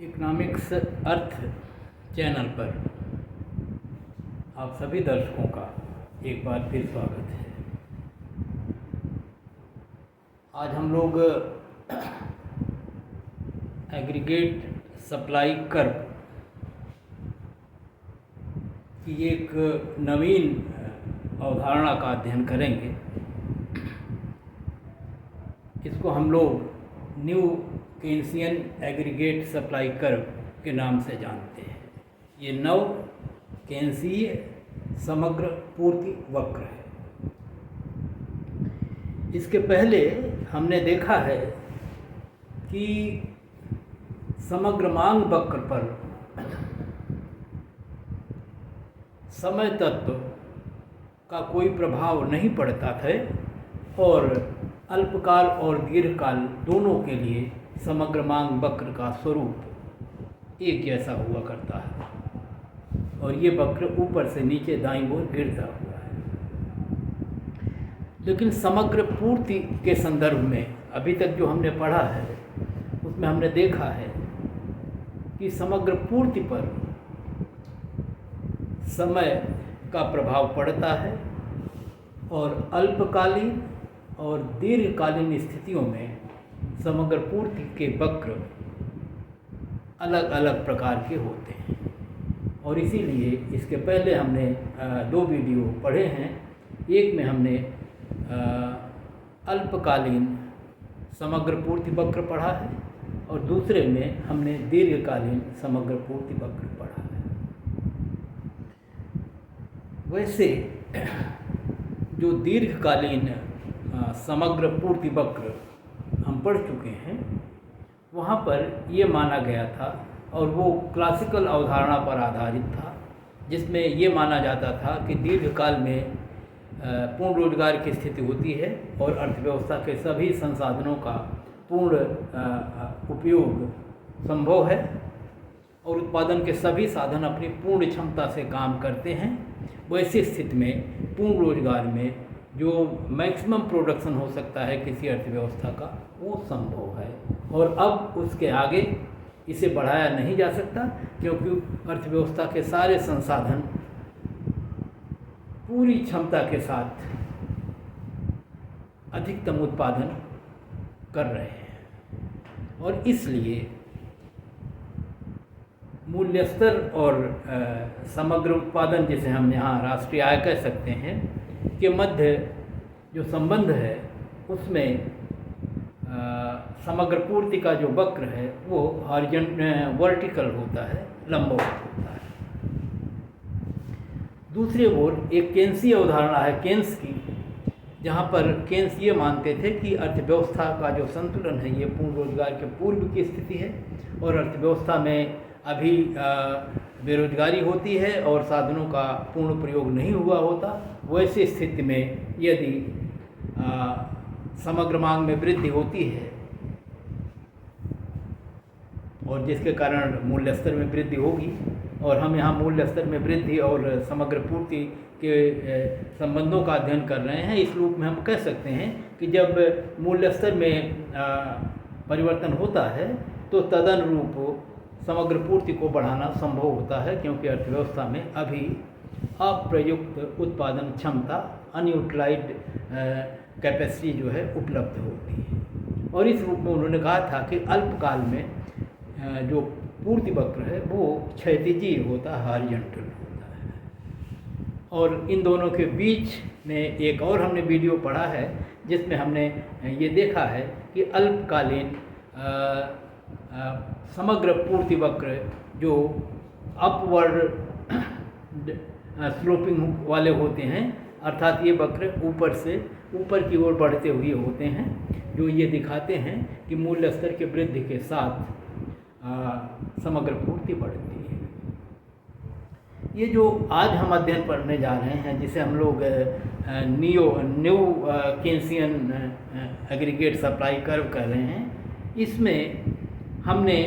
Economics अर्थ channel पर आप सभी दर्शकों का एक बार फिर स्वागत है। आज हम लोग एग्रीगेट सप्लाई कर्व की एक नवीन अवधारणा का अध्ययन करेंगे। इसको हम लोग न्यू केन्सियन एग्रीगेट सप्लाई कर्व के नाम से जानते हैं। ये नव केन्सीय समग्र पूर्ति वक्र है। इसके पहले हमने देखा है कि समग्र मांग वक्र पर समय तत्व का कोई प्रभाव नहीं पड़ता था और अल्पकाल और दीर्घकाल दोनों के लिए समग्र मांग वक्र का स्वरूप एक जैसा हुआ करता है और ये वक्र ऊपर से नीचे दाईं ओर गिरता हुआ है। लेकिन समग्र पूर्ति के संदर्भ में अभी तक जो हमने पढ़ा है उसमें हमने देखा है कि समग्र पूर्ति पर समय का प्रभाव पड़ता है और अल्पकालीन और दीर्घकालीन स्थितियों में समग्र पूर्ति के वक्र अलग अलग प्रकार के होते हैं। और इसीलिए इसके पहले हमने दो वीडियो पढ़े हैं। एक में हमने अल्पकालीन समग्र पूर्ति वक्र पढ़ा है और दूसरे में हमने दीर्घकालीन समग्र पूर्ति वक्र पढ़ा है। वैसे जो दीर्घकालीन समग्र पूर्ति वक्र हम पढ़ चुके हैं वहाँ पर ये माना गया था और वो क्लासिकल अवधारणा पर आधारित था, जिसमें ये माना जाता था कि दीर्घकाल में पूर्ण रोजगार की स्थिति होती है और अर्थव्यवस्था के सभी संसाधनों का पूर्ण उपयोग संभव है और उत्पादन के सभी साधन अपनी पूर्ण क्षमता से काम करते हैं। वैसी स्थिति में पूर्ण रोजगार में जो मैक्सिमम प्रोडक्शन हो सकता है किसी अर्थव्यवस्था का वो संभव है और अब उसके आगे इसे बढ़ाया नहीं जा सकता, क्योंकि अर्थव्यवस्था के सारे संसाधन पूरी क्षमता के साथ अधिकतम उत्पादन कर रहे हैं और इसलिए मूल्य स्तर और समग्र उत्पादन, जिसे हम यहाँ राष्ट्रीय आय कह सकते हैं, के मध्य जो संबंध है उसमें समग्र पूर्ति का जो वक्र है वो वर्टिकल होता है, लंबवत होता है। दूसरी ओर एक केन्सीय अवधारणा है केन्स की, जहाँ पर केन्स ये मानते थे कि अर्थव्यवस्था का जो संतुलन है ये पूर्ण रोजगार के पूर्व की स्थिति है और अर्थव्यवस्था में अभी बेरोजगारी होती है और साधनों का पूर्ण प्रयोग नहीं हुआ होता। वैसी स्थिति में यदि समग्र मांग में वृद्धि होती है और जिसके कारण मूल्य स्तर में वृद्धि होगी, और हम यहाँ मूल्य स्तर में वृद्धि और समग्र पूर्ति के संबंधों का अध्ययन कर रहे हैं, इस रूप में हम कह सकते हैं कि जब मूल्य स्तर में परिवर्तन होता है तो तदनुरूप समग्र पूर्ति को बढ़ाना संभव होता है, क्योंकि अर्थव्यवस्था में अभी अप्रयुक्त उत्पादन क्षमता अनयूटिलाइज्ड कैपेसिटी जो है उपलब्ध होती है। और इस रूप में उन्होंने कहा था कि अल्पकाल में जो पूर्ति वक्र है वो क्षैतिजीय होता है, हॉरिजॉन्टल होता है। और इन दोनों के बीच में एक और हमने वीडियो पढ़ा है जिसमें हमने ये देखा है कि अल्पकालीन समग्र पूर्ति वक्र जो अपवर्ड स्लोपिंग वाले होते हैं, अर्थात ये वक्र ऊपर की ओर बढ़ते हुए होते हैं, जो ये दिखाते हैं कि मूल्य स्तर के वृद्धि के साथ समग्र पूर्ति बढ़ती है। ये जो आज हम अध्ययन पढ़ने जा रहे हैं, जिसे हम लोग न्यू केन्सियन एग्रीगेट सप्लाई कर्व कर रहे हैं, इसमें हमने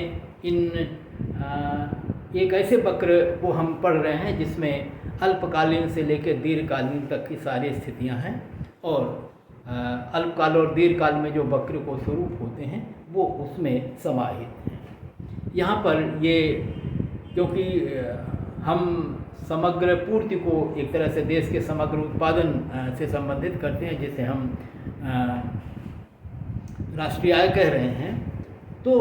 एक ऐसे वक्र को हम पढ़ रहे हैं जिसमें अल्पकालीन से लेकर दीर्घकालीन तक की सारी स्थितियां हैं और अल्पकाल और दीर्घकाल में जो वक्र को स्वरूप होते हैं वो उसमें समाहित हैं। यहाँ पर ये क्योंकि हम समग्र पूर्ति को एक तरह से देश के समग्र उत्पादन से संबंधित करते हैं, जिसे हम राष्ट्रीय आय कह रहे हैं। तो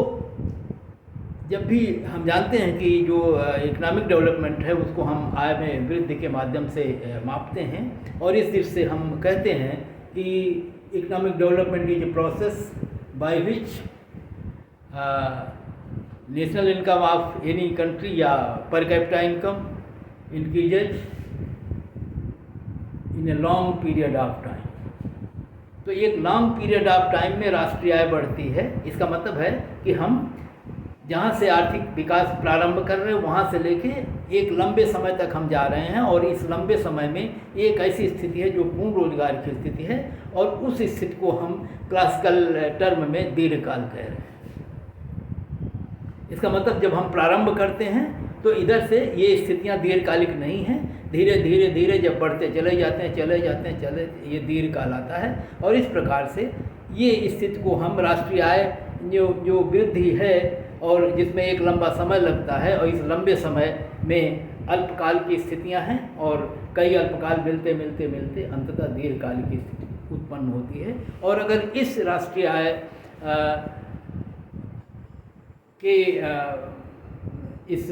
जब भी हम जानते हैं कि जो इकोनॉमिक डेवलपमेंट है उसको हम आय में वृद्धि के माध्यम से मापते हैं, और इस दृष्टि से हम कहते हैं कि economic development is a process by which national income of any country या per capita income increases in a long period of time. तो एक लॉन्ग पीरियड ऑफ टाइम में राष्ट्रीय आय बढ़ती है। इसका मतलब है कि हम जहाँ से आर्थिक विकास प्रारंभ कर रहे हैं वहाँ से लेके एक लंबे समय तक हम जा रहे हैं, और इस लंबे समय में एक ऐसी स्थिति है जो पूर्ण रोजगार की स्थिति है, और उस स्थिति को हम क्लासिकल टर्म में दीर्घकाल कह रहे हैं। इसका मतलब जब हम प्रारंभ करते हैं तो इधर से ये स्थितियाँ दीर्घकालिक नहीं हैं, धीरे धीरे धीरे जब बढ़ते चले जाते हैं ये दीर्घकाल आता है, और इस प्रकार से ये स्थिति को हम राष्ट्रीय आय जो वृद्धि है और जिसमें एक लंबा समय लगता है, और इस लंबे समय में अल्पकाल की स्थितियां हैं और कई अल्पकाल मिलते अंततः दीर्घकाल की स्थिति उत्पन्न होती है। और अगर इस राष्ट्रीय आय के इस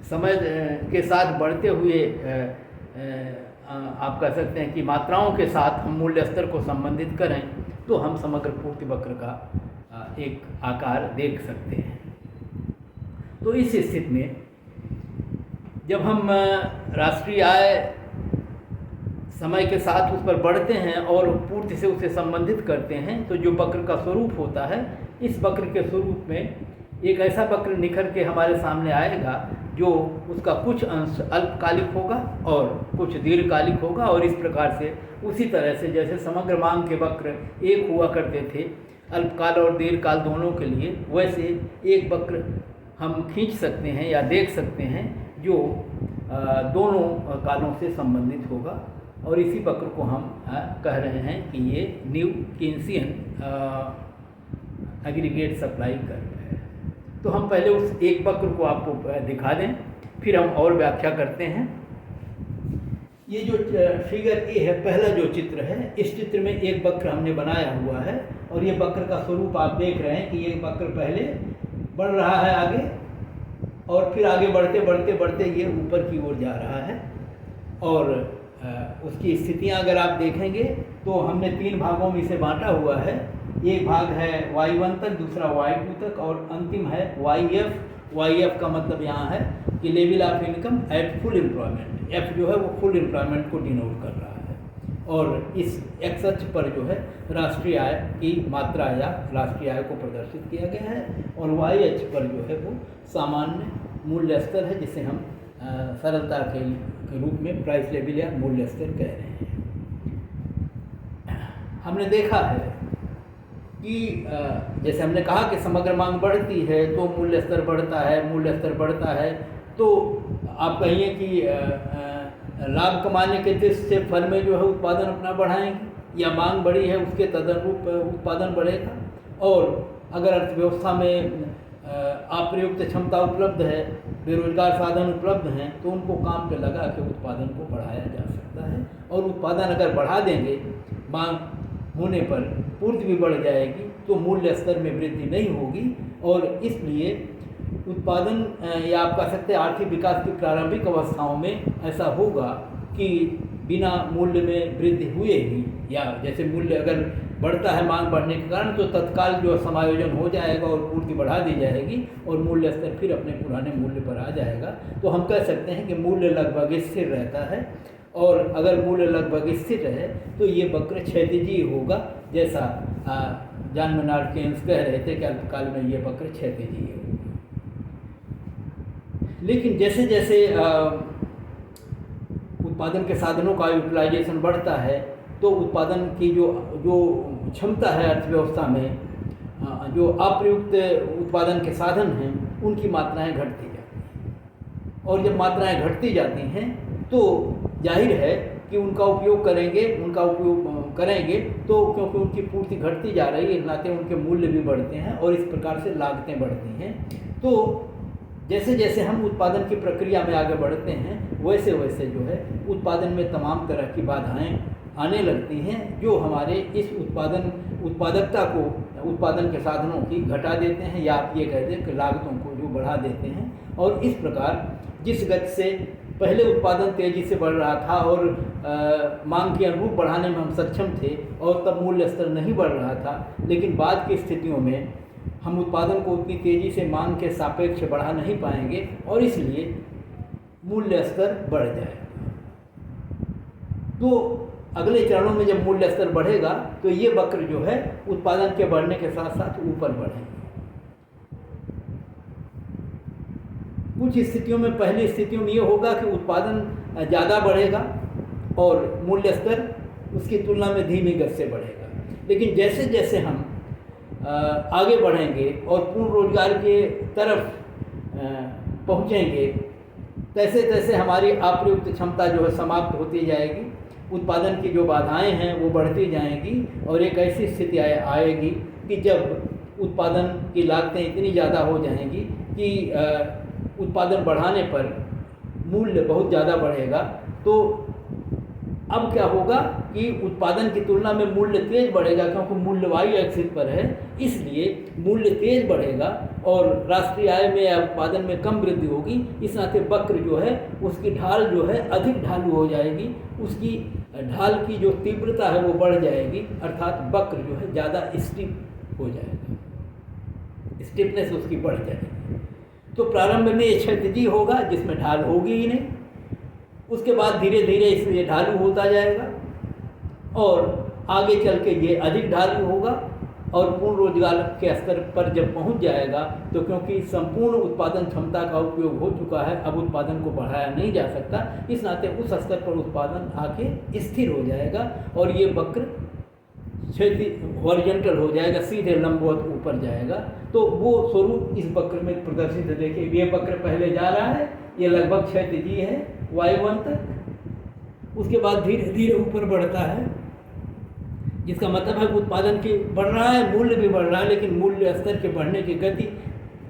समय के साथ बढ़ते हुए आप कह सकते हैं कि मात्राओं के साथ हम मूल्य स्तर को संबंधित करें तो हम समग्र पूर्ति वक्र का एक आकार देख सकते हैं। तो इस स्थिति में जब हम राष्ट्रीय आय समय के साथ उस पर बढ़ते हैं और पूर्ति से उसे संबंधित करते हैं, तो जो वक्र का स्वरूप होता है, इस वक्र के स्वरूप में एक ऐसा वक्र निखर के हमारे सामने आएगा जो उसका कुछ अंश अल्पकालिक होगा और कुछ दीर्घकालिक होगा। और इस प्रकार से उसी तरह से जैसे समग्र मांग के वक्र एक हुआ करते थे अल्पकाल और दीर्घकाल दोनों के लिए, वैसे एक वक्र हम खींच सकते हैं या देख सकते हैं जो दोनों कालों से संबंधित होगा। और इसी वक्र को हम कह रहे हैं कि ये न्यू कीन्सियन एग्रीगेट सप्लाई कर्व है। तो हम पहले उस एक वक्र को आपको दिखा दें, फिर हम और व्याख्या करते हैं। ये जो फिगर ए है, पहला जो चित्र है, इस चित्र में एक वक्र हमने बनाया हुआ है, और ये वक्र का स्वरूप आप देख रहे हैं कि ये वक्र पहले बढ़ रहा है आगे, और फिर आगे बढ़ते बढ़ते बढ़ते ये ऊपर की ओर जा रहा है। और उसकी स्थितियां अगर आप देखेंगे तो हमने 3 भागों में इसे बांटा हुआ है। एक भाग है y1 तक, दूसरा y2 तक, और अंतिम है yf। yf का मतलब यहाँ है कि level of income at full employment. f जो है वो फुल एम्प्लॉयमेंट को डिनोट कर रहा है, और इस x अक्ष पर जो है राष्ट्रीय आय की मात्रा या राष्ट्रीय आय को प्रदर्शित किया गया है, और y अक्ष पर जो है वो सामान्य मूल्य स्तर है, जिसे हम सरलता के रूप में प्राइस लेवल या मूल्य स्तर कह रहे हैं। हमने देखा है कि जैसे हमने कहा कि समग्र मांग बढ़ती है तो मूल्य स्तर बढ़ता है, मूल्य स्तर बढ़ता है, तो आप कहिए कि लाभ कमाने के दृष्टि से फर्में जो है उत्पादन अपना बढ़ाएंगी, या मांग बढ़ी है उसके तदनुरूप उत्पादन बढ़ेगा। और अगर अर्थव्यवस्था में अप्रयुक्त क्षमता उपलब्ध है, बेरोजगार साधन उपलब्ध हैं, तो उनको काम पे लगा के उत्पादन को बढ़ाया जा सकता है। और उत्पादन अगर बढ़ा देंगे, मांग होने पर पूर्ति भी बढ़ जाएगी, तो मूल्य स्तर में वृद्धि नहीं होगी। और इसलिए उत्पादन या आप कह सकते हैं आर्थिक विकास की प्रारंभिक अवस्थाओं में ऐसा होगा कि बिना मूल्य में वृद्धि हुए ही, या जैसे मूल्य अगर बढ़ता है मांग बढ़ने के कारण, तो तत्काल जो समायोजन हो जाएगा और पूर्ति बढ़ा दी जाएगी और मूल्य स्तर फिर अपने पुराने मूल्य पर आ जाएगा। तो हम कह सकते हैं कि मूल्य लगभग स्थिर रहता है, और अगर मूल्य लगभग स्थिर रहे तो ये वक्र क्षैतिजी होगा, जैसा जॉन मेनार्ड केन्स कह रहे थे कि अल्पकाल में ये वक्र क्षैतिजी होगा। लेकिन जैसे जैसे उत्पादन के साधनों का यूटिलाइजेशन बढ़ता है, तो उत्पादन की जो क्षमता है अर्थव्यवस्था में, जो अप्रयुक्त उत्पादन के साधन हैं, उनकी मात्राएं घटती जाती हैं। और जब मात्राएं घटती जाती हैं तो जाहिर है कि उनका उपयोग करेंगे, उनका उपयोग करेंगे तो क्योंकि उनकी पूर्ति घटती जा रही है, इस नाते उनके मूल्य भी बढ़ते हैं और इस प्रकार से लागतें बढ़ती हैं। तो जैसे जैसे हम उत्पादन की प्रक्रिया में आगे बढ़ते हैं वैसे वैसे जो है उत्पादन में तमाम तरह की बाधाएं आने लगती हैं, जो हमारे इस उत्पादकता को उत्पादन के साधनों की घटा देते हैं, या आप ये कह दें कि लागतों को जो बढ़ा देते हैं। और इस प्रकार जिस गति से पहले उत्पादन तेज़ी से बढ़ रहा था और मांग के अनुरूप बढ़ाने में हम सक्षम थे और तब मूल्य स्तर नहीं बढ़ रहा था, लेकिन बाद की स्थितियों में हम उत्पादन को उतनी तेज़ी से मांग के सापेक्ष बढ़ा नहीं पाएंगे और इसलिए मूल्य स्तर बढ़ जाएगा। तो अगले चरणों में जब मूल्य स्तर बढ़ेगा तो ये वक्र जो है उत्पादन के बढ़ने के साथ साथ ऊपर बढ़ेंगे। कुछ स्थितियों में, पहली स्थितियों में ये होगा कि उत्पादन ज़्यादा बढ़ेगा और मूल्य स्तर उसकी तुलना में धीमी गति से बढ़ेगा। लेकिन जैसे जैसे हम आगे बढ़ेंगे और पूर्ण रोजगार के तरफ पहुँचेंगे, तैसे तैसे हमारी अप्रयुक्त क्षमता जो है समाप्त होती जाएगी, उत्पादन की जो बाधाएं हैं वो बढ़ती जाएंगी और एक ऐसी स्थिति आएगी कि जब उत्पादन की लागतें इतनी ज़्यादा हो जाएंगी कि उत्पादन बढ़ाने पर मूल्य बहुत ज़्यादा बढ़ेगा। तो अब क्या होगा कि उत्पादन की तुलना में मूल्य तेज़ बढ़ेगा, क्योंकि मूल्य वाई एक्सिस पर है, इसलिए मूल्य तेज़ बढ़ेगा और राष्ट्रीय आय में या उत्पादन में कम वृद्धि होगी। इस नाते वक्र जो है उसकी ढाल जो है अधिक ढालू हो जाएगी, उसकी ढाल की जो तीव्रता है वो बढ़ जाएगी, अर्थात वक्र जो है ज़्यादा स्टिफ हो जाएगा, स्टिफनेस उसकी बढ़ जाएगी। तो प्रारंभ में ये क्षैतिजी होगा जिसमें ढाल होगी ही नहीं, उसके बाद धीरे धीरे इसलिए ढालू होता जाएगा और आगे चल के ये अधिक ढालू होगा और पूर्ण रोजगार के स्तर पर जब पहुंच जाएगा तो क्योंकि संपूर्ण उत्पादन क्षमता का उपयोग हो चुका है, अब उत्पादन को बढ़ाया नहीं जा सकता, इस नाते उस स्तर पर उत्पादन आके स्थिर हो जाएगा और ये वक्र क्षैतिज हॉरिजॉन्टल हो जाएगा, सीधे लंबवत ऊपर जाएगा। तो वो स्वरूप इस वक्र में प्रदर्शित है। देखिए ये वक्र पहले जा रहा है, ये लगभग क्षैतिजी है y1 तक, उसके बाद धीरे धीरे ऊपर बढ़ता है, जिसका मतलब है उत्पादन की बढ़ रहा है, मूल्य भी बढ़ रहा है, लेकिन मूल्य स्तर के बढ़ने की गति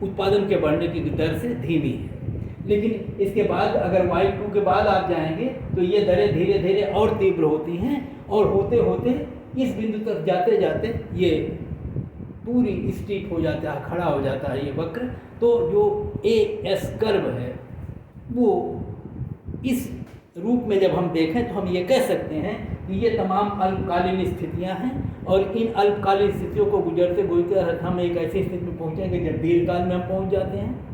उत्पादन के बढ़ने की दर से धीमी है। लेकिन इसके बाद अगर y2 के बाद आप जाएंगे तो ये दरें धीरे धीरे और तीव्र होती हैं और होते होते इस बिंदु तक जाते जाते ये पूरी स्टीप हो जाता है, खड़ा हो जाता है ये वक्र। तो जो AS कर्व है वो इस रूप में जब हम देखें तो हम ये कह सकते हैं कि ये तमाम अल्पकालीन स्थितियां हैं और इन अल्पकालीन स्थितियों को गुजरते गुजरते हम एक ऐसी स्थिति में पहुंचेंगे जब दीर्घकाल में हम पहुंच जाते हैं।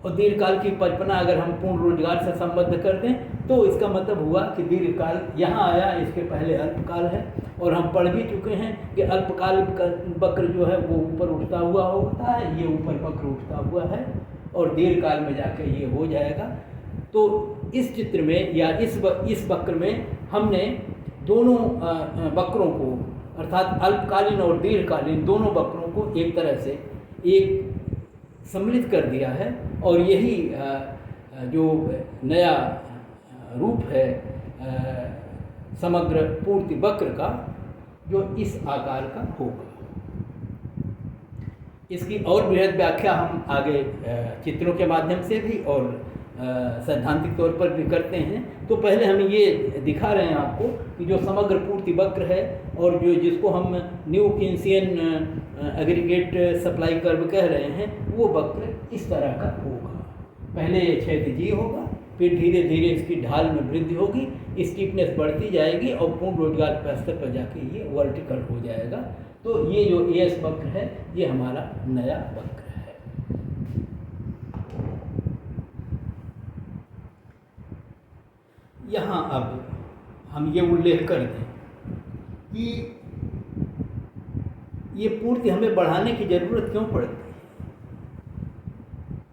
और दीर्घकाल की कल्पना अगर हम पूर्ण रोजगार से संबद्ध करते हैं तो इसका मतलब हुआ कि दीर्घकाल यहाँ आया, इसके पहले अल्पकाल है और हम पढ़ भी चुके हैं कि अल्पकाल वक्र जो है वो ऊपर उठता हुआ होता है, ये ऊपर वक्र उठता हुआ है और दीर्घकाल में जाकर ये हो जाएगा। तो इस चित्र में या इस वक्र में हमने दोनों वक्रों को अर्थात अल्पकालीन और दीर्घकालीन दोनों वक्रों को एक तरह से एक सम्मिलित कर दिया है और यही जो नया रूप है समग्र पूर्ति वक्र का, जो इस आकार का होगा। इसकी और बृहद व्याख्या हम आगे चित्रों के माध्यम से भी और सैद्धांतिक तौर पर भी करते हैं। तो पहले हम ये दिखा रहे हैं आपको कि जो समग्र पूर्ति वक्र है और जो जिसको हम न्यू कीन्सियन एग्रीगेट सप्लाई कर्व कह रहे हैं, वो वक्र इस तरह का होगा। पहले ये क्षैतिजी होगा, फिर धीरे धीरे इसकी ढाल में वृद्धि होगी, स्टीफनेस बढ़ती जाएगी और पूर्ण रोजगार के स्तर पर जाके ये वर्टिकल हो जाएगा। तो ये जो AS वक्र है ये हमारा नया वक्र है। यहाँ अब हम ये उल्लेख कर दें कि ये पूर्ति हमें बढ़ाने की ज़रूरत क्यों पड़ती है।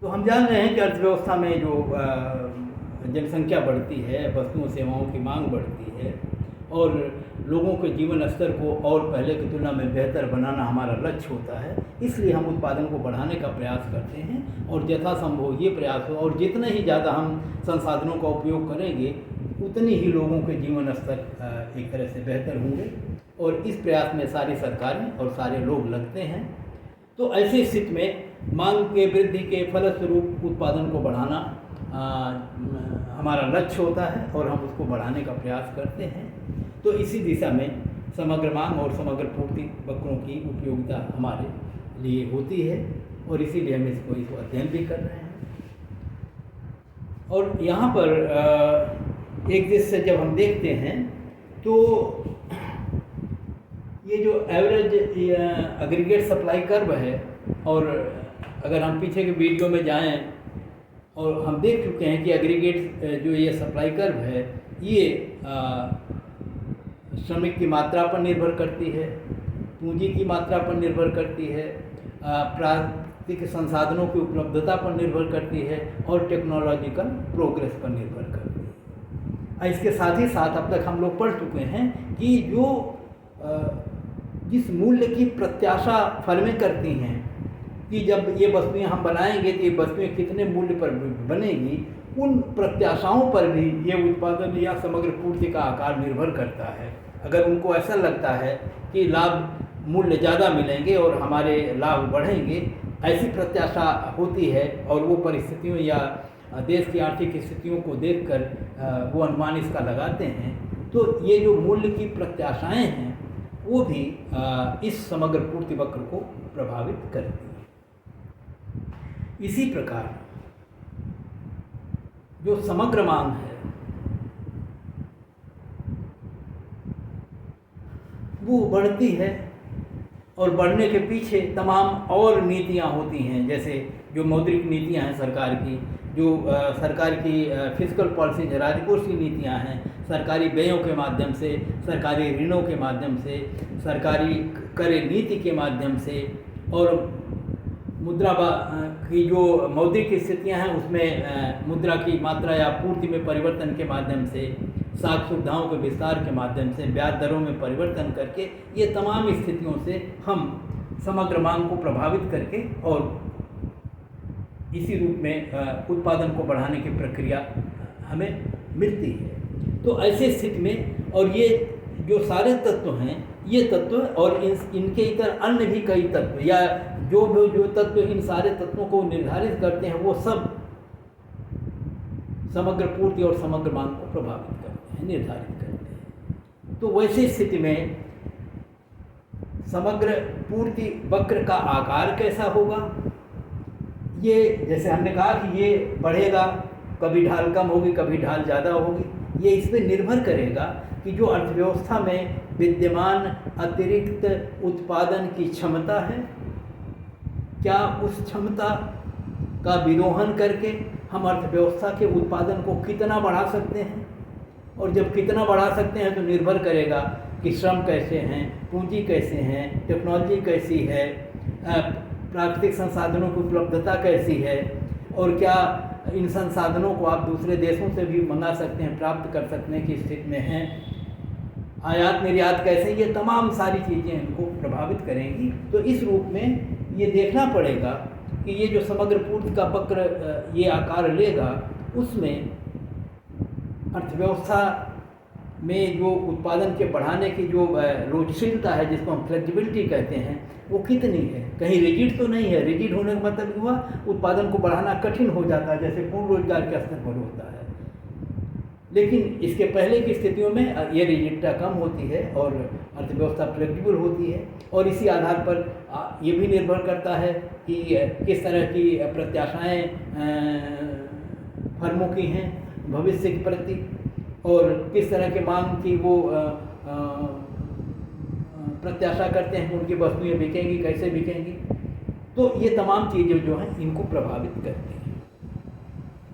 तो हम जान रहे हैं कि अर्थव्यवस्था में जो जनसंख्या बढ़ती है, वस्तुओं सेवाओं की मांग बढ़ती है और लोगों के जीवन स्तर को और पहले की तुलना में बेहतर बनाना हमारा लक्ष्य होता है। इसलिए हम उत्पादन को बढ़ाने का प्रयास करते हैं और यथासंभव ये प्रयास हो और जितने ही ज़्यादा हम संसाधनों का उपयोग करेंगे उतनी ही लोगों के जीवन स्तर एक तरह से बेहतर होंगे। और इस प्रयास में सारी सरकारें और सारे लोग लगते हैं। तो ऐसी स्थिति में मांग के वृद्धि के फलस्वरूप उत्पादन को बढ़ाना हमारा लक्ष्य होता है और हम उसको बढ़ाने का प्रयास करते हैं। तो इसी दिशा में समग्र मांग और समग्र पूर्ति वक्रों की उपयोगिता हमारे लिए होती है और इसीलिए हम इसको अध्ययन भी कर रहे हैं। और यहाँ पर एक दृष्टि से जब हम देखते हैं तो ये जो एवरेज एग्रीगेट सप्लाई कर्व है, और अगर हम पीछे के वीडियो में जाएं और हम देख चुके हैं कि एग्रीगेट जो ये सप्लाई कर्व है ये श्रमिक की मात्रा पर निर्भर करती है, पूंजी की मात्रा पर निर्भर करती है, प्राकृतिक संसाधनों की उपलब्धता पर निर्भर करती है और टेक्नोलॉजिकल प्रोग्रेस पर निर्भर करती है। इसके साथ ही साथ अब तक हम लोग पढ़ चुके हैं कि जो जिस मूल्य की प्रत्याशा फर्में करती हैं कि जब ये वस्तुएं हम बनाएंगे तो ये वस्तुएं कितने मूल्य पर बनेगी, उन प्रत्याशाओं पर भी ये उत्पादन या समग्र पूर्ति का आकार निर्भर करता है। अगर उनको ऐसा लगता है कि लाभ मूल्य ज़्यादा मिलेंगे और हमारे लाभ बढ़ेंगे, ऐसी प्रत्याशा होती है और वो परिस्थितियों या देश की आर्थिक स्थितियों को देखकर वो अनुमान इसका लगाते हैं, तो ये जो मूल्य की प्रत्याशाएं हैं वो भी इस समग्र पूर्ति वक्र को प्रभावित करती हैं। इसी प्रकार जो समग्र मांग है वो बढ़ती है और बढ़ने के पीछे तमाम और नीतियां होती हैं, जैसे जो मौद्रिक नीतियां हैं सरकार की, जो सरकार की फिस्कल पॉलिसी राजकोषीय नीतियां हैं, सरकारी व्ययों के माध्यम से, सरकारी ऋणों के माध्यम से, सरकारी कर नीति के माध्यम से, और मुद्रा की जो मौद्रिक स्थितियां हैं उसमें मुद्रा की मात्रा या पूर्ति में परिवर्तन के माध्यम से, साख सुविधाओं के विस्तार के माध्यम से, ब्याज दरों में परिवर्तन करके, ये तमाम स्थितियों से हम समग्र मांग को प्रभावित करके और इसी रूप में उत्पादन को बढ़ाने की प्रक्रिया हमें मिलती है। तो ऐसे स्थिति में, और ये जो सारे तत्व हैं, ये तत्व और इनके इतर अन्य भी कई तत्व या जो तत्व इन सारे तत्वों को निर्धारित करते हैं, वो सब समग्र पूर्ति और समग्र मांग को प्रभावित करते हैं, निर्धारित करते हैं। तो वैसी स्थिति में समग्र पूर्ति वक्र का आकार कैसा होगा, ये जैसे हमने कहा कि ये बढ़ेगा, कभी ढाल कम होगी, कभी ढाल ज़्यादा होगी। ये इस पर निर्भर करेगा कि जो अर्थव्यवस्था में विद्यमान अतिरिक्त उत्पादन की क्षमता है, क्या उस क्षमता का विरोहन करके हम अर्थव्यवस्था के उत्पादन को कितना बढ़ा सकते हैं, और जब कितना बढ़ा सकते हैं तो निर्भर करेगा कि श्रम कैसे हैं, पूंजी कैसे हैं, टेक्नोलॉजी कैसी है, प्राकृतिक संसाधनों की उपलब्धता कैसी है, और क्या इन संसाधनों को आप दूसरे देशों से भी मंगा सकते हैं, प्राप्त कर सकने की स्थिति में हैं, आयात निर्यात कैसे, ये तमाम सारी चीज़ें इनको प्रभावित करेंगी। तो इस रूप में ये देखना पड़ेगा कि ये जो समग्र पूर्ति का वक्र ये आकार लेगा, उसमें अर्थव्यवस्था में जो उत्पादन के बढ़ाने की जो रुचिशीलता है, जिसको हम फ्लेक्सिबिलिटी कहते हैं, वो कितनी है। कहीं रिजिड तो नहीं है। रिजिड होने का मतलब हुआ उत्पादन को बढ़ाना कठिन हो जाता है, जैसे पूर्ण रोजगार के स्तर पर होता है। लेकिन इसके पहले की स्थितियों में ये रिजिडता कम होती है और अर्थव्यवस्था फ्लेक्सिबल होती है, और इसी आधार पर ये भी निर्भर करता है कि किस तरह की प्रत्याशाएं फर्मों की हैं भविष्य के प्रति, और किस तरह के मांग की वो प्रत्याशा करते हैं, उनकी वस्तुएं बिकेंगी, कैसे बिकेंगी। तो ये तमाम चीज़ें जो हैं इनको प्रभावित करती हैं,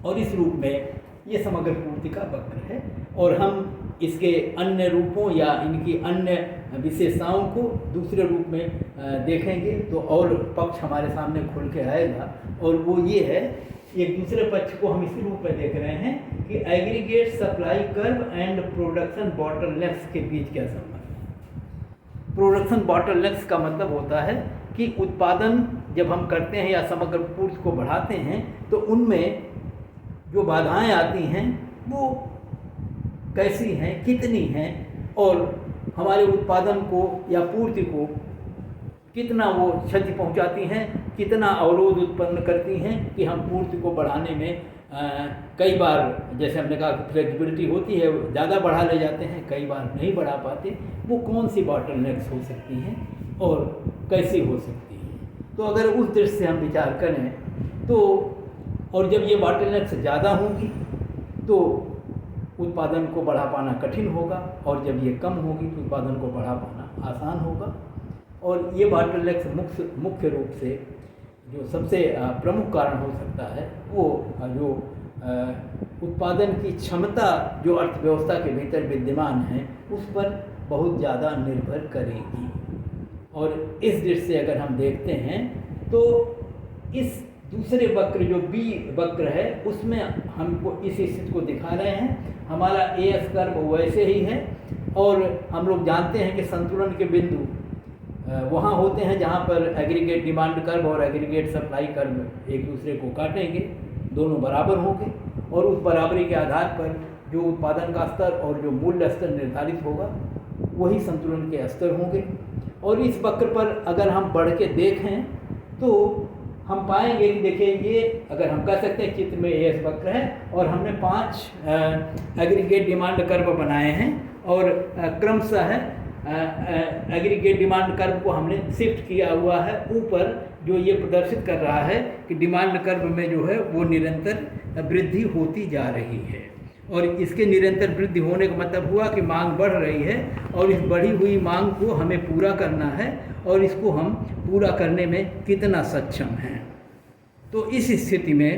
और इस रूप में ये समग्र पूर्ति का वक्र है। और हम इसके अन्य रूपों या इनकी अन्य विशेषताओं को दूसरे रूप में देखेंगे तो और पक्ष हमारे सामने खुल के आएगा, और वो ये है, एक दूसरे पक्ष को हम इसी रूप में देख रहे हैं कि aggregate supply curve and production bottlenecks के बीच क्या संबंध है। प्रोडक्शन बॉटलनेक्स का मतलब होता है कि उत्पादन जब हम करते हैं या समग्र पूर्ति को बढ़ाते हैं तो उनमें जो बाधाएं आती हैं वो कैसी हैं, कितनी हैं और हमारे उत्पादन को या पूर्ति को कितना वो क्षति पहुंचाती हैं, कितना अवरोध उत्पन्न करती हैं कि हम पूर्ति को बढ़ाने में कई बार, जैसे हमने कहा, फ्लेक्सिबिलिटी होती है, ज़्यादा बढ़ा ले जाते हैं, कई बार नहीं बढ़ा पाते। वो कौन सी बॉटलनेक्स हो सकती हैं और कैसी हो सकती हैं। तो अगर उस दृष्टि से हम विचार करें तो, और जब ये बॉटलनेक्स ज़्यादा होंगी तो उत्पादन को बढ़ा पाना कठिन होगा, और जब ये कम होगी तो उत्पादन को बढ़ा पाना आसान होगा। और ये बॉटलनेक्स मुख्य रूप से जो सबसे प्रमुख कारण हो सकता है वो जो उत्पादन की क्षमता जो अर्थव्यवस्था के भीतर विद्यमान है उस पर बहुत ज़्यादा निर्भर करेगी। और इस दृष्टि से अगर हम देखते हैं तो इस दूसरे वक्र जो बी वक्र है उसमें हमको इस स्थिति को दिखा रहे हैं। हमारा एएस कर्व वैसे ही है, और हम लोग जानते हैं कि संतुलन के बिंदु वहाँ होते हैं जहाँ पर एग्रीगेट डिमांड कर्व और एग्रीगेट सप्लाई कर्व एक दूसरे को काटेंगे, दोनों बराबर होंगे, और उस बराबरी के आधार पर जो उत्पादन का स्तर और जो मूल्य स्तर निर्धारित होगा वही संतुलन के स्तर होंगे। और इस वक्र पर अगर हम बढ़ के देखें तो हम पाएंगे कि देखिए, ये अगर हम कह सकते हैं चित्र में एएस वक्र है और हमने 5 एग्रीगेट डिमांड कर्व बनाए हैं, और क्रमशः एग्रीगेट डिमांड कर्व को हमने शिफ्ट किया हुआ है ऊपर, जो ये प्रदर्शित कर रहा है कि डिमांड कर्व में जो है वो निरंतर वृद्धि होती जा रही है। और इसके निरंतर वृद्धि होने का मतलब हुआ कि मांग बढ़ रही है, और इस बढ़ी हुई मांग को हमें पूरा करना है, और इसको हम पूरा करने में कितना सक्षम हैं। तो इस स्थिति में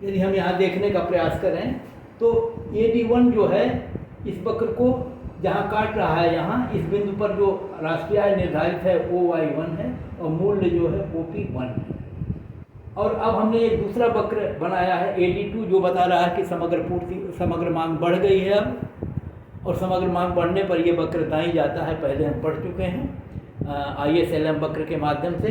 यदि हम यहाँ देखने का प्रयास करें तो AD1 जो है इस वक्र को जहाँ काट रहा है, यहाँ इस बिंदु पर जो राष्ट्रीय आय निर्धारित है OY1 है, और मूल्य जो है OP1 है। और अब हमने एक दूसरा वक्र बनाया है AD2 जो बता रहा है कि समग्र मांग बढ़ गई है अब, और समग्र मांग बढ़ने पर यह वक्र दाईं जाता है। पहले हम पढ़ चुके हैं ISLM वक्र के माध्यम से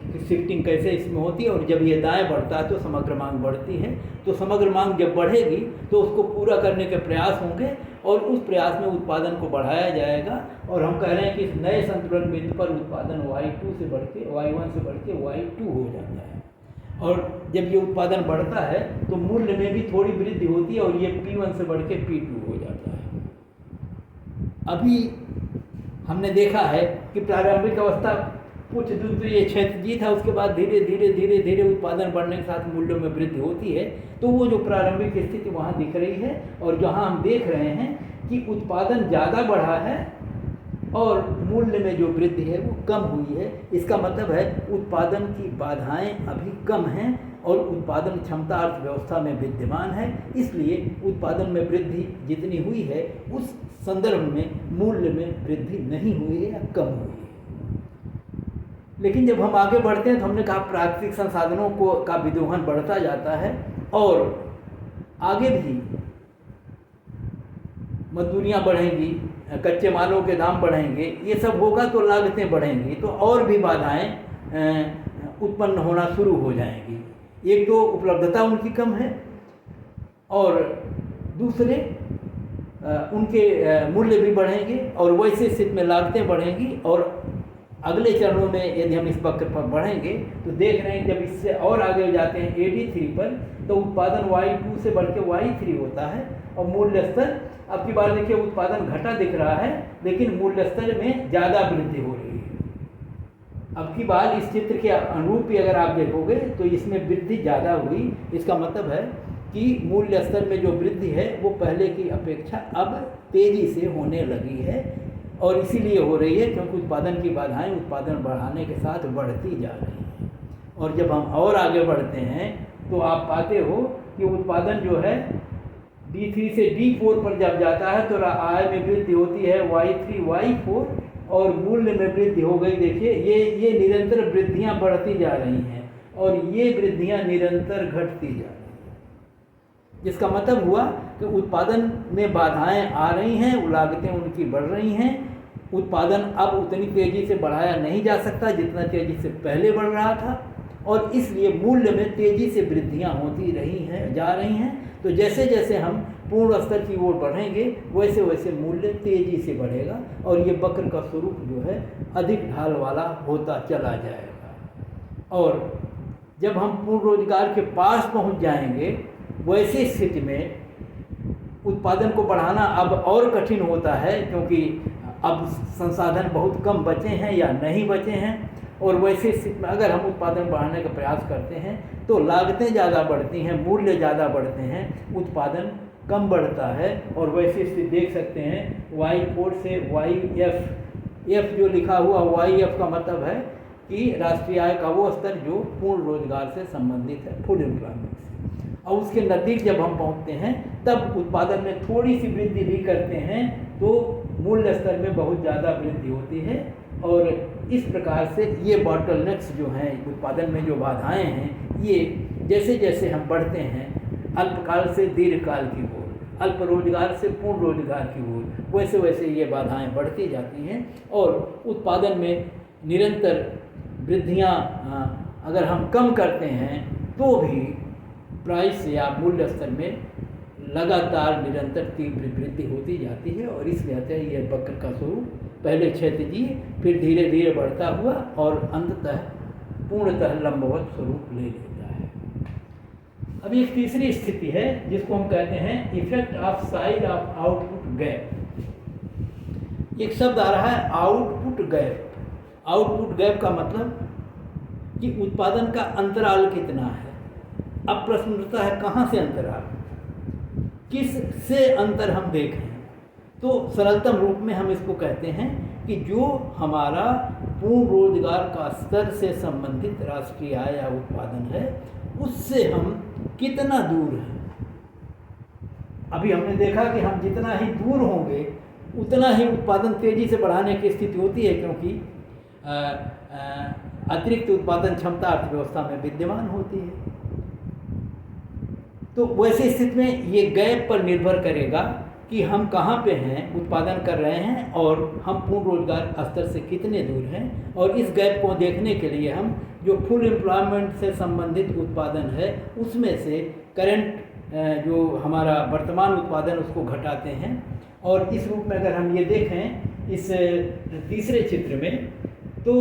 कि शिफ्टिंग कैसे इसमें होती है, और जब ये दाएं बढ़ता है तो समग्र मांग बढ़ती है। तो समग्र मांग जब बढ़ेगी तो उसको पूरा करने के प्रयास होंगे, और उस प्रयास में उत्पादन को बढ़ाया जाएगा। और हम कह रहे हैं कि इस नए संतुलन बिंदु पर उत्पादन Y1 से बढ़ के Y2 हो जाता है, और जब ये उत्पादन बढ़ता है तो मूल्य में भी थोड़ी वृद्धि होती है, और ये P1 से बढ़ के P2 हो जाता है। अभी हमने देखा है कि प्रारंभिक अवस्था कुछ दूर ये क्षेत्र जी था, उसके बाद धीरे धीरे उत्पादन बढ़ने के साथ मूल्यों में वृद्धि होती है। तो वो जो प्रारंभिक स्थिति वहाँ दिख रही है, और जहाँ हम देख रहे हैं कि उत्पादन ज़्यादा बढ़ा है और मूल्य में जो वृद्धि है वो कम हुई है। इसका मतलब है उत्पादन की बाधाएं अभी कम हैं, और उत्पादन क्षमता अर्थव्यवस्था में विद्यमान है। इसलिए उत्पादन में वृद्धि जितनी हुई है उस संदर्भ में मूल्य में वृद्धि नहीं हुई है या कम हुई है। लेकिन जब हम आगे बढ़ते हैं तो हमने कहा प्राकृतिक संसाधनों का विदोहन बढ़ता जाता है, और आगे भी मजदूरियाँ बढ़ेंगी, कच्चे मालों के दाम बढ़ेंगे, ये सब होगा तो लागतें बढ़ेंगी, तो और भी बाधाएं उत्पन्न होना शुरू हो जाएंगी। एक तो उपलब्धता उनकी कम है, और दूसरे उनके मूल्य भी बढ़ेंगे, और वैसे स्थिति में लागतें बढ़ेंगी। और अगले चरणों में यदि हम इस वक्र पर बढ़ेंगे तो देख रहे हैं जब इससे और आगे जाते हैं AD3 पर, तो उत्पादन Y2 से बढ़ के Y3 होता है, और मूल्य स्तर अब की बार देखिए उत्पादन घटा दिख रहा है, लेकिन मूल्य स्तर में ज़्यादा वृद्धि हो रही है। अब की बार इस चित्र के अनुरूप भी अगर आप देखोगे तो इसमें वृद्धि ज़्यादा हुई। इसका मतलब है कि मूल्य स्तर में जो वृद्धि है वो पहले की अपेक्षा अब तेज़ी से होने लगी है, और इसीलिए हो रही है क्योंकि उत्पादन की बाधाएं उत्पादन बढ़ाने के साथ बढ़ती जा रही हैं। और जब हम और आगे बढ़ते हैं तो आप पाते हो कि उत्पादन जो है D3 से D4 पर जब जाता है तो आय में वृद्धि होती है Y3 Y4, और मूल्य में वृद्धि हो गई। देखिए ये निरंतर वृद्धियां बढ़ती जा रही हैं, और ये वृद्धियां निरंतर घटती जा रही हैं, जिसका मतलब हुआ कि उत्पादन में बाधाएं आ रही हैं, लागतें उनकी बढ़ रही हैं। उत्पादन अब उतनी तेज़ी से बढ़ाया नहीं जा सकता जितना तेज़ी से पहले बढ़ रहा था, और इसलिए मूल्य में तेज़ी से वृद्धियाँ होती जा रही हैं। तो जैसे जैसे हम पूर्ण स्तर की ओर बढ़ेंगे वैसे वैसे मूल्य तेज़ी से बढ़ेगा और ये वक्र का स्वरूप जो है अधिक ढाल वाला होता चला जाएगा। और जब हम पूर्ण रोजगार के पास पहुंच जाएंगे वैसी स्थिति में उत्पादन को बढ़ाना अब और कठिन होता है, क्योंकि अब संसाधन बहुत कम बचे हैं या नहीं बचे हैं। और वैसे स्थिति में अगर हम उत्पादन बढ़ाने का प्रयास करते हैं तो लागतें ज़्यादा बढ़ती हैं, मूल्य ज़्यादा बढ़ते हैं, उत्पादन कम बढ़ता है। और वैसे स्थिति देख सकते हैं Y4 से YF, एफ जो लिखा हुआ YF का मतलब है कि राष्ट्रीय आय का वो स्तर जो पूर्ण रोजगार से संबंधित है, फुल एम्प्लॉयमेंट से। और उसके नज़दीक जब हम पहुंचते हैं तब उत्पादन में थोड़ी सी वृद्धि भी करते हैं तो मूल्य स्तर में बहुत ज़्यादा वृद्धि होती है। और इस प्रकार से ये बॉटलनेक्स जो हैं, उत्पादन में जो बाधाएं हैं, ये जैसे जैसे हम बढ़ते हैं अल्पकाल से दीर्घकाल की ओर, अल्प रोजगार से पूर्ण रोजगार की ओर, वैसे वैसे ये बाधाएं बढ़ती जाती हैं। और उत्पादन में निरंतर वृद्धियाँ अगर हम कम करते हैं तो भी प्राइस या मूल्य स्तर में लगातार निरंतर तीव्र वृद्धि होती जाती है। और इस वजह से यह वक्र का स्वरूप पहले क्षैतिजीय फिर धीरे धीरे बढ़ता हुआ और अंततः पूर्णतः लंबवत स्वरूप ले लेता है। अब एक तीसरी स्थिति है जिसको हम कहते हैं effect of side of output gap. एक शब्द आ रहा है आउटपुट गैप। आउटपुट गैप का मतलब कि उत्पादन का अंतराल कितना है। अब प्रश्न उठता है कहाँ से अंतराल, किस से अंतर हम देखें। तो सरलतम रूप में हम इसको कहते हैं कि जो हमारा पूर्ण रोजगार का स्तर से संबंधित राष्ट्रीय आय या उत्पादन है उससे हम कितना दूर हैं। अभी हमने देखा कि हम जितना ही दूर होंगे उतना ही उत्पादन तेजी से बढ़ाने की स्थिति होती है, क्योंकि अतिरिक्त उत्पादन क्षमता अर्थव्यवस्था में विद्यमान होती है। तो वैसी स्थिति में ये गैप पर निर्भर करेगा कि हम कहाँ पे हैं, उत्पादन कर रहे हैं और हम पूर्ण रोजगार स्तर से कितने दूर हैं। और इस गैप को देखने के लिए हम जो फुल एम्प्लॉयमेंट से संबंधित उत्पादन है उसमें से करंट जो हमारा वर्तमान उत्पादन उसको घटाते हैं। और इस रूप में अगर हम ये देखें इस तीसरे चित्र में तो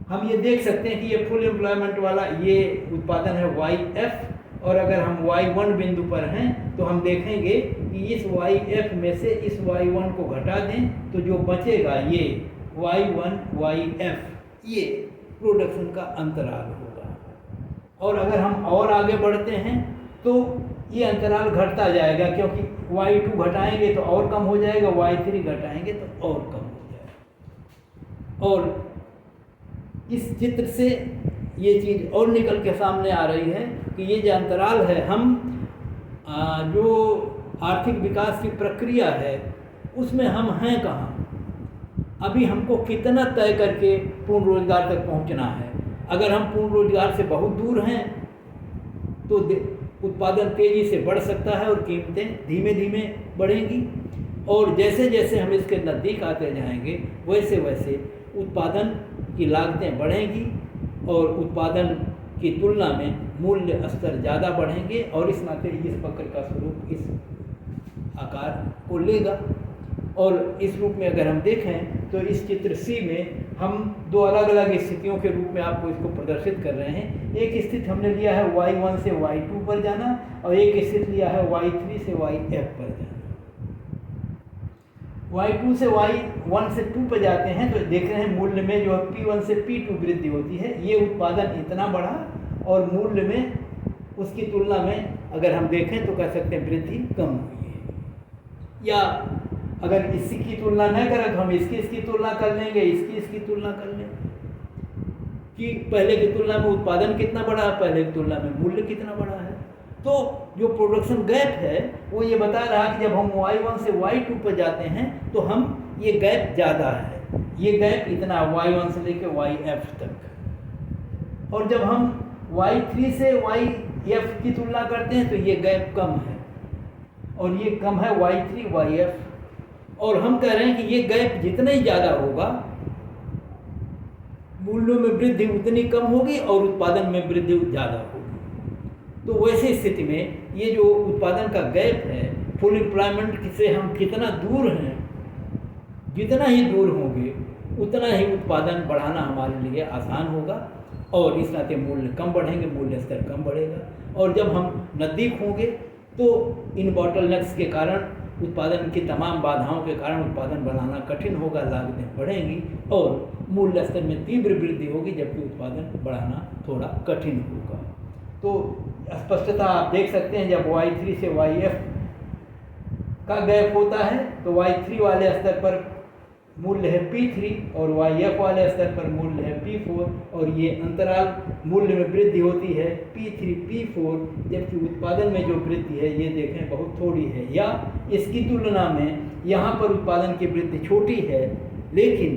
हम ये देख सकते हैं कि ये फुल एम्प्लॉयमेंट वाला ये उत्पादन है YF। और अगर हम Y1 बिंदु पर हैं तो हम देखेंगे कि इस YF में से इस Y1 को घटा दें तो जो बचेगा ये Y1 YF, ये प्रोडक्शन का अंतराल होगा। और अगर हम और आगे बढ़ते हैं तो ये अंतराल घटता जाएगा, क्योंकि Y2 घटाएंगे तो और कम हो जाएगा, Y3 घटाएंगे तो और कम हो जाएगा। और इस चित्र से ये चीज़ और निकल के सामने आ रही है कि ये जो अंतराल है, हम जो आर्थिक विकास की प्रक्रिया है उसमें हम हैं कहाँ। अभी हमको कितना तय करके पूर्ण रोजगार तक पहुंचना है। अगर हम पूर्ण रोजगार से बहुत दूर हैं तो उत्पादन तेज़ी से बढ़ सकता है और कीमतें धीमे धीमे बढ़ेंगी। और जैसे जैसे हम इसके नज़दीक आते जाएंगे वैसे वैसे उत्पादन की लागतें बढ़ेंगी और उत्पादन की तुलना में मूल्य स्तर ज़्यादा बढ़ेंगे। और इस नाते इस वक्र का स्वरूप इस आकार को लेगा। और इस रूप में अगर हम देखें तो इस चित्र C में हम दो अलग अलग स्थितियों के रूप में आपको इसको प्रदर्शित कर रहे हैं। एक स्थिति हमने लिया है Y1 से Y2 पर जाना और एक स्थिति लिया है Y3 से YF पर जाना। Y2 से Y1 से 2 पर जाते हैं तो देख रहे हैं मूल्य में जो P1 से P2 वृद्धि होती है। ये उत्पादन इतना बढ़ा और मूल्य में उसकी तुलना में अगर हम देखें तो कह सकते हैं वृद्धि कम हुई है। या अगर इसकी तुलना न करें तो हम इसकी तुलना कर लेंगे, इसकी तुलना कर लेंगे कि पहले की तुलना में उत्पादन कितना बढ़ा है, पहले की तुलना में मूल्य कितना बढ़ा है। तो जो प्रोडक्शन गैप है वो ये बता रहा है कि जब हम Y1 से Y2 पर जाते हैं तो हम ये गैप ज़्यादा है, ये गैप इतना Y1 से लेकर YF तक। और जब हम Y3 से YF की तुलना करते हैं तो ये गैप कम है और ये कम है Y3 YF। और हम कह रहे हैं कि ये गैप जितना ही ज़्यादा होगा मूल्यों में वृद्धि उतनी कम होगी और उत्पादन में वृद्धि ज़्यादा होगी। तो वैसी स्थिति में ये जो उत्पादन का गैप है, फुल एम्प्लॉयमेंट से हम कितना दूर हैं, जितना ही दूर होंगे उतना ही उत्पादन बढ़ाना हमारे लिए आसान होगा और इस नाते मूल्य कम बढ़ेंगे, मूल्य स्तर कम बढ़ेगा। और जब हम नज़दीक होंगे तो इन बॉटलनेक्स के कारण, उत्पादन की तमाम बाधाओं के कारण उत्पादन बढ़ाना कठिन होगा, लागतें बढ़ेंगी और मूल्य स्तर में तीव्र वृद्धि होगी, जबकि उत्पादन बढ़ाना थोड़ा कठिन होगा। तो स्पष्टता आप देख सकते हैं, जब Y3 से YF का गैप होता है तो Y3 वाले स्तर पर मूल्य है P3 और YF वाले स्तर पर मूल्य है P4 और ये अंतराल मूल्य में वृद्धि होती है P3 P4, जबकि उत्पादन में जो वृद्धि है ये देखें बहुत थोड़ी है, या इसकी तुलना में यहाँ पर उत्पादन की वृद्धि छोटी है, लेकिन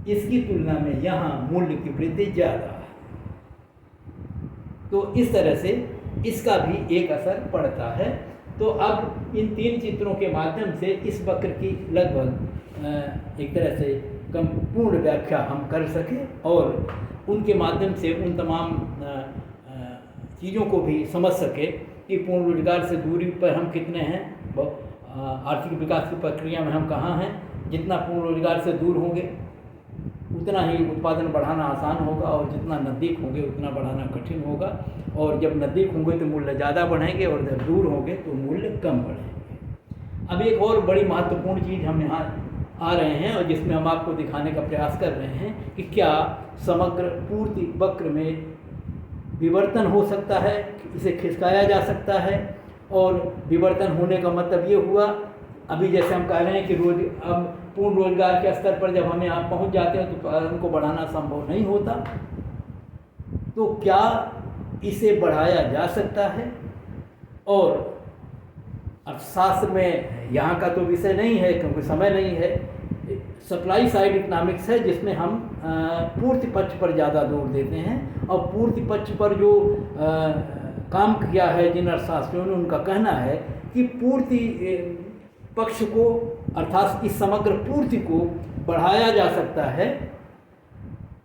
इसकी तुलना में यहाँ मूल्य की वृद्धि ज़्यादा है। तो इस तरह से इसका भी एक असर पड़ता है। तो अब इन तीन चित्रों के माध्यम से इस वक्र की लगभग एक तरह से पूर्ण व्याख्या हम कर सकें और उनके माध्यम से उन तमाम चीज़ों को भी समझ सके कि पूर्ण रोजगार से दूरी पर हम कितने हैं, आर्थिक विकास की प्रक्रिया में हम कहाँ हैं। जितना पूर्ण रोजगार से दूर होंगे उतना ही उत्पादन बढ़ाना आसान होगा और जितना नज़दीक होंगे उतना बढ़ाना कठिन होगा। और जब नज़दीक होंगे तो मूल्य ज़्यादा बढ़ेंगे और जब दूर होंगे तो मूल्य कम बढ़ेंगे। अब एक और बड़ी महत्वपूर्ण चीज़ हम यहाँ आ रहे हैं और जिसमें हम आपको दिखाने का प्रयास कर रहे हैं कि क्या समग्र पूर्ति वक्र में विवर्तन हो सकता है, इसे खिसकाया जा सकता है। और विवर्तन होने का मतलब ये हुआ, अभी जैसे हम कह रहे हैं कि अब पूर्ण रोजगार के स्तर पर जब हम यहाँ पहुँच जाते हैं तो उत्पादन को बढ़ाना संभव नहीं होता, तो क्या इसे बढ़ाया जा सकता है। और अर्थशास्त्र में यहाँ का तो विषय नहीं है क्योंकि समय नहीं है, सप्लाई साइड इकोनॉमिक्स है जिसमें हम पूर्ति पक्ष पर ज़्यादा जोर देते हैं। और पूर्ति पक्ष पर जो काम किया है जिन अर्थशास्त्रियों ने, उनका कहना है कि पूर्ति पक्ष को अर्थात इस समग्र पूर्ति को बढ़ाया जा सकता है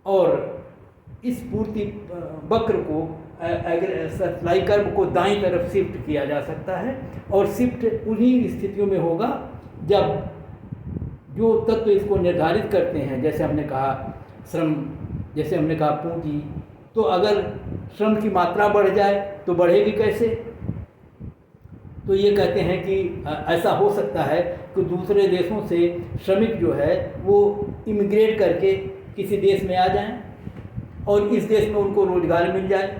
और इस पूर्ति वक्र को सप्लाई कर्व को दाईं तरफ शिफ्ट किया जा सकता है। और शिफ्ट उन्हीं स्थितियों में होगा जब जो तत्व इसको निर्धारित करते हैं, जैसे हमने कहा श्रम, जैसे हमने कहा पूंजी, तो अगर श्रम की मात्रा बढ़ जाए तो बढ़ेगी कैसे। तो ये कहते हैं कि ऐसा हो सकता है कि दूसरे देशों से श्रमिक जो है वो इमिग्रेट करके किसी देश में आ जाएं और इस देश में उनको रोजगार मिल जाए,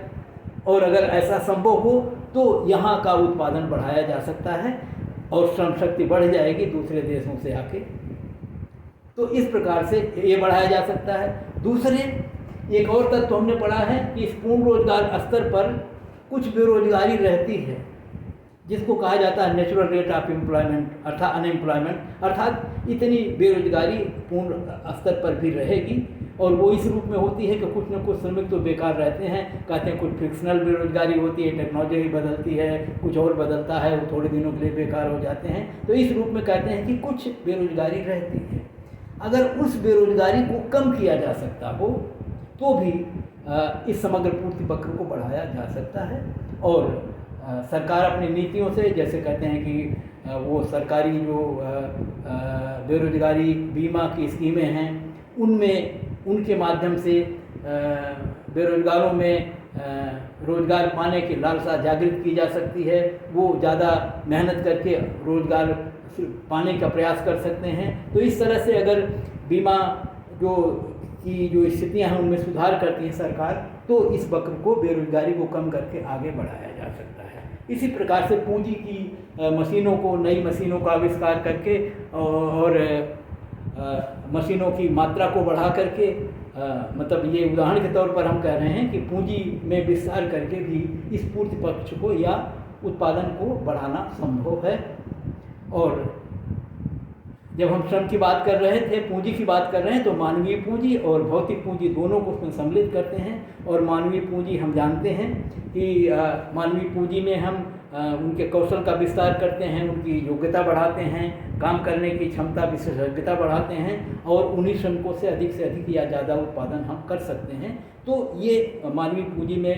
और अगर ऐसा संभव हो तो यहाँ का उत्पादन बढ़ाया जा सकता है और श्रम शक्ति बढ़ जाएगी दूसरे देशों से आके। तो इस प्रकार से ये बढ़ाया जा सकता है। दूसरे एक और तत्व हमने पढ़ा है कि इस पूर्ण रोजगार स्तर पर कुछ बेरोजगारी रहती है, जिसको कहा जाता है नेचुरल रेट ऑफ एम्प्लॉयमेंट अर्थात अनएम्प्लॉयमेंट, अर्थात इतनी बेरोजगारी पूर्ण स्तर पर भी रहेगी। और वो इस रूप में होती है कि कुछ न कुछ श्रमिक तो बेकार रहते हैं, कहते हैं कुछ फ्रिक्शनल बेरोजगारी होती है, टेक्नोलॉजी भी बदलती है, कुछ और बदलता है, वो थोड़े दिनों के लिए बेकार हो जाते हैं। तो इस रूप में कहते हैं कि कुछ बेरोजगारी रहती है। अगर उस बेरोजगारी को कम किया जा सकता हो तो भी इस समग्र पूर्ति वक्र को बढ़ाया जा सकता है। और सरकार अपनी नीतियों से, जैसे कहते हैं कि वो सरकारी जो बेरोजगारी बीमा की स्कीमें हैं उनमें, उनके माध्यम से बेरोजगारों में रोजगार पाने की लालसा जागृत की जा सकती है। वो ज़्यादा मेहनत करके रोजगार पाने का प्रयास कर सकते हैं। तो इस तरह से अगर बीमा जो स्थितियां हैं उनमें सुधार करती है सरकार, तो इस वक्र को, बेरोजगारी को कम करके आगे बढ़ाया जा सकता है। इसी प्रकार से पूंजी की मशीनों को, नई मशीनों का आविष्कार करके और मशीनों की मात्रा को बढ़ा करके, मतलब ये उदाहरण के तौर पर हम कह रहे हैं कि पूंजी में विस्तार करके भी इस पूर्ति पक्ष को या उत्पादन को बढ़ाना संभव है। और जब हम श्रम की बात कर रहे थे, पूंजी की बात कर रहे हैं, तो मानवीय पूंजी और भौतिक पूंजी दोनों को उसमें सम्मिलित करते हैं। और मानवीय पूंजी हम जानते हैं कि मानवीय पूंजी में हम उनके कौशल का विस्तार करते हैं, उनकी योग्यता बढ़ाते हैं, काम करने की क्षमता विशेषज्ञता बढ़ाते हैं और उन्हीं श्रमिकों से अधिक या ज़्यादा उत्पादन हम कर सकते हैं। तो ये मानवीय पूंजी में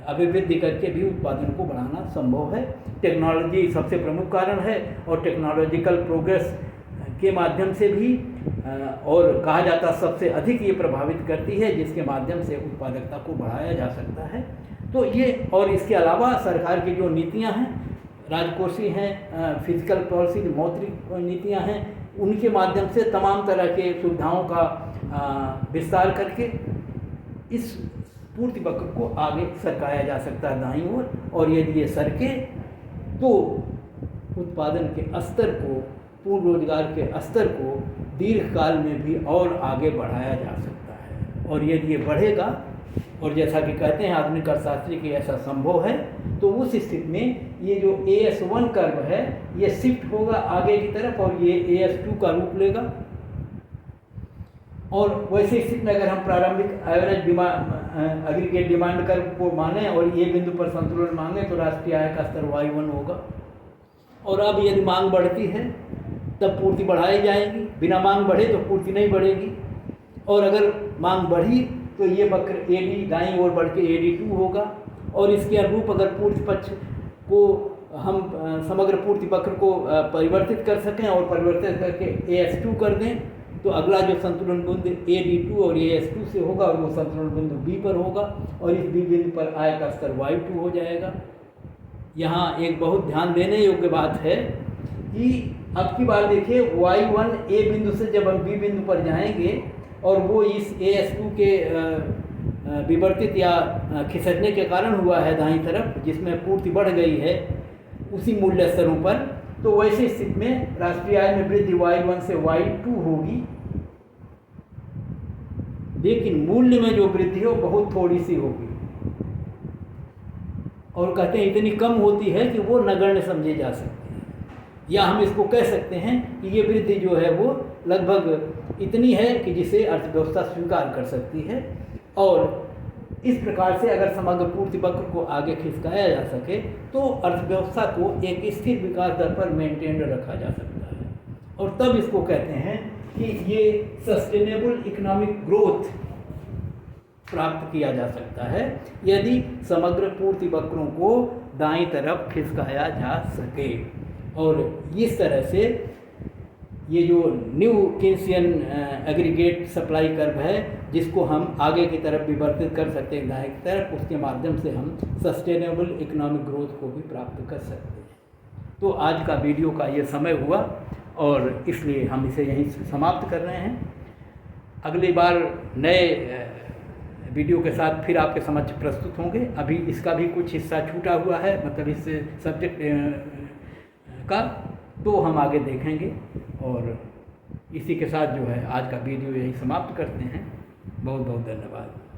अभिवृद्धि करके भी उत्पादन को बढ़ाना संभव है। टेक्नोलॉजी सबसे प्रमुख कारण है और टेक्नोलॉजिकल प्रोग्रेस के माध्यम से भी और कहा जाता सबसे अधिक ये प्रभावित करती है, जिसके माध्यम से उत्पादकता को बढ़ाया जा सकता है। तो ये और इसके अलावा सरकार की जो नीतियां हैं, राजकोषीय हैं, फिजिकल पॉलिसी, मौद्रिक नीतियां हैं, उनके माध्यम से तमाम तरह के सुविधाओं का विस्तार करके इस पूर्ति वक्र को आगे सरकाया जा सकता है दाईं ओर। और यदि ये सरके तो उत्पादन के स्तर को, पूर्ण रोजगार के स्तर को दीर्घकाल में भी और आगे बढ़ाया जा सकता है। और यदि ये बढ़ेगा, और जैसा कि कहते हैं आधुनिक अर्थशास्त्री कि ऐसा संभव है, तो उस स्थिति में ये जो AS1 कर्व है ये शिफ्ट होगा आगे की तरफ और ये AS2 का रूप लेगा। और वैसे स्थिति में अगर हम प्रारंभिक average demand, aggregate demand curve को माने और ये बिंदु पर संतुलन मांगे तो राष्ट्रीय आय का स्तर Y1 होगा। और अब यदि मांग बढ़ती है तब पूर्ति बढ़ाई जाएगी, बिना मांग बढ़े तो पूर्ति नहीं बढ़ेगी। और अगर मांग बढ़ी तो ये वक्र AD दाईं ओर बढ़ के AD2 होगा। और इसके अनुरूप अगर पूर्ति पक्ष को हम समग्र पूर्ति वक्र को परिवर्तित कर सकें और परिवर्तित करके AS2 कर दें तो अगला जो संतुलन बिंदु AD2 और AS2 से होगा और वो संतुलन बिंदु B पर होगा और इस B बिंदु पर आय का स्तर Y2 हो जाएगा। यहाँ एक बहुत ध्यान देने योग्य बात है कि अब की बार देखिए Y1 A बिंदु से जब हम B बिंदु पर जाएंगे और वो इस AS2 के विवर्तित या खिसकने के कारण हुआ है दाईं तरफ, जिसमें पूर्ति बढ़ गई है उसी मूल्य स्तरों पर, तो वैसे स्थिति में राष्ट्रीय आय में वृद्धि Y1 से Y2 होगी, लेकिन मूल्य में जो वृद्धि हो बहुत थोड़ी सी होगी। और कहते हैं इतनी कम होती है कि वो नगण्य समझी जा सकती है, या हम इसको कह सकते हैं कि ये वृद्धि जो है वो लगभग इतनी है कि जिसे अर्थव्यवस्था स्वीकार कर सकती है। और इस प्रकार से अगर समग्र पूर्ति वक्र को आगे खिसकाया जा सके तो अर्थव्यवस्था को एक स्थिर विकास दर पर मेंटेन रखा जा सकता है। और तब इसको कहते हैं कि ये सस्टेनेबल इकोनॉमिक ग्रोथ प्राप्त किया जा सकता है यदि समग्र पूर्ति वक्रों को दाईं तरफ खिसकाया जा सके। और इस तरह से ये जो न्यू केन्सियन एग्रीगेट सप्लाई कर्व है, जिसको हम आगे की तरफ विवर्तित कर सकते हैं दाएं की तरफ, उसके माध्यम से हम सस्टेनेबल इकोनॉमिक ग्रोथ को भी प्राप्त कर सकते हैं। तो आज का वीडियो का ये समय हुआ और इसलिए हम इसे यहीं समाप्त कर रहे हैं। अगली बार नए वीडियो के साथ फिर आपके समक्ष प्रस्तुत होंगे। अभी इसका भी कुछ हिस्सा छूटा हुआ है, मतलब इस सब्जेक्ट का, तो हम आगे देखेंगे। और इसी के साथ जो है आज का वीडियो यही समाप्त करते हैं। बहुत बहुत धन्यवाद।